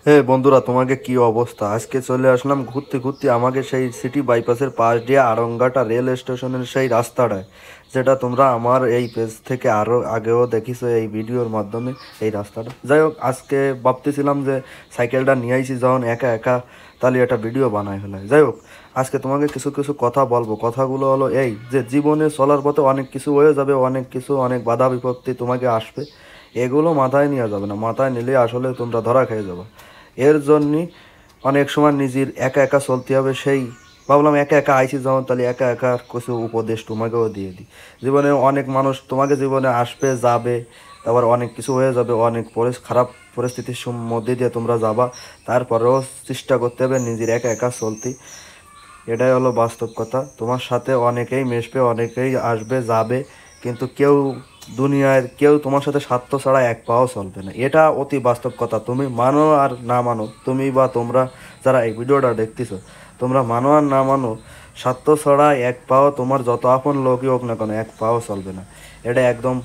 হে বন্ধুরা, তোমাকে কি অবস্থা? আজকে চলে আসলাম ঘুরতে ঘুরতে আমাকে সেই সিটি বাইপাসের পাশ দিয়ে আড়ংঘাটা রেল স্টেশনের সেই রাস্তাটায়, যেটা তোমরা আমার এই পেজ থেকে আরও আগেও দেখিছো এই ভিডিওর মাধ্যমে। এই রাস্তাটা যাই হোক, আজকে ভাবতেছিলাম যে সাইকেলটা নিয়ে আইছি যখন একা একা, তাহলে একটা ভিডিও বানাই ফেলাই। যাই হোক, আজকে তোমাকে কিছু কিছু কথা বলবো। কথাগুলো হলো এই যে জীবনে চলার পথে অনেক কিছু হয়ে যাবে, অনেক কিছু, অনেক বাধা বিপত্তি তোমাকে আসবে। এগুলো মাথায় নেওয়া যাবে না, মাথায় নিলে আসলে তোমরা ধরা খেয়ে যাবে। এর জন্যই অনেক সময় নিজের একা একা চলতে হবে। সেই ভাবলাম একা একা আইসি যখন, তাহলে একা একা কিছু উপদেশ তোমাকেও দিয়ে দিই। জীবনে অনেক মানুষ তোমাকে জীবনে আসবে যাবে, তারপর অনেক কিছু হয়ে যাবে, অনেক খারাপ পরিস্থিতির মধ্যে দিয়ে তোমরা যাবা। তারপরেও চেষ্টা করতে হবে নিজের একা একা চলতে। এটাই হলো বাস্তব কথা। তোমার সাথে অনেকেই মিশবে, অনেকেই আসবে যাবে, কিন্তু কেউ, দুনিয়ার কেউ তোমার সাথে স্বার্থ ছাড়া এক পাও চলবে না। এটা অতি বাস্তব কথা। তুমি মানো আর না মানো, তুমি বা তোমরা যারা এই ভিডিওটা দেখতেছো, তোমরা মানো আর না মানো, স্বার্থ ছাড়া এক পাও, তোমার যত আপন লোকই হোক না কেন, এক পাও চলবে না। এটা একদম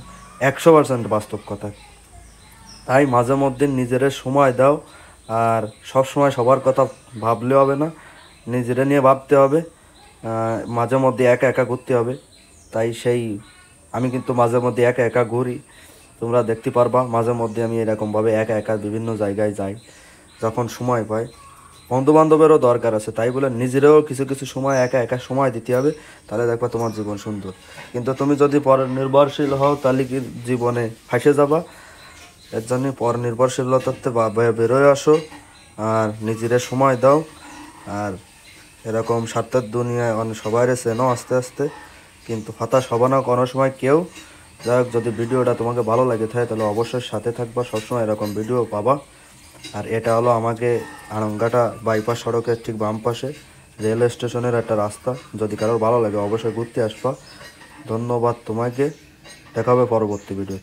100% বাস্তব কথা। তাই মাঝে মধ্যে নিজের সময় দাও। আর সব সময় সবার কথা ভাবলে হবে না, নিজেরা নিয়ে ভাবতে হবে। মাঝে মধ্যে একা একা ঘুরতে হবে। তাই সেই আমি কিন্তু মাঝে মধ্যে একা একা ঘুরি, তোমরা দেখতে পারবা। মাঝে মধ্যে আমি এরকমভাবে একা একা বিভিন্ন জায়গায় যাই যখন সময় পাই। বন্ধু বান্ধবেরও দরকার আছে, তাই বলে নিজেরাও কিছু কিছু সময় একা একা সময় দিতে হবে। তাহলে দেখবা তোমার জীবন সুন্দর। কিন্তু তুমি যদি পর নির্ভরশীল হও, তাহলে কি জীবনে ফাঁসে যাবা। এর জন্য পর নির্ভরশীলতাতে বেরোয় আসো, আর নিজেরা সময় দাও। আর এরকম স্বার্থের দুনিয়ায় অনেক সবাইরে চেনো আস্তে আস্তে, কিন্তু হতাশ হবে না কোনো সময় কেউ। যাই হোক, যদি ভিডিওটা তোমাকে ভালো লাগে থাকে, তাহলে অবশ্যই সাথে থাকবা, সবসময় এরকম ভিডিও পাবা। আর এটা হলো আমাকে আড়ংঘাটা বাইপাস সড়কের ঠিক বাম পাশে রেল স্টেশনের একটা রাস্তা। যদি কারোর ভালো লাগে অবশ্যই ঘুরতে আসবা। ধন্যবাদ তোমাকে। দেখা হবে পরবর্তী ভিডিও।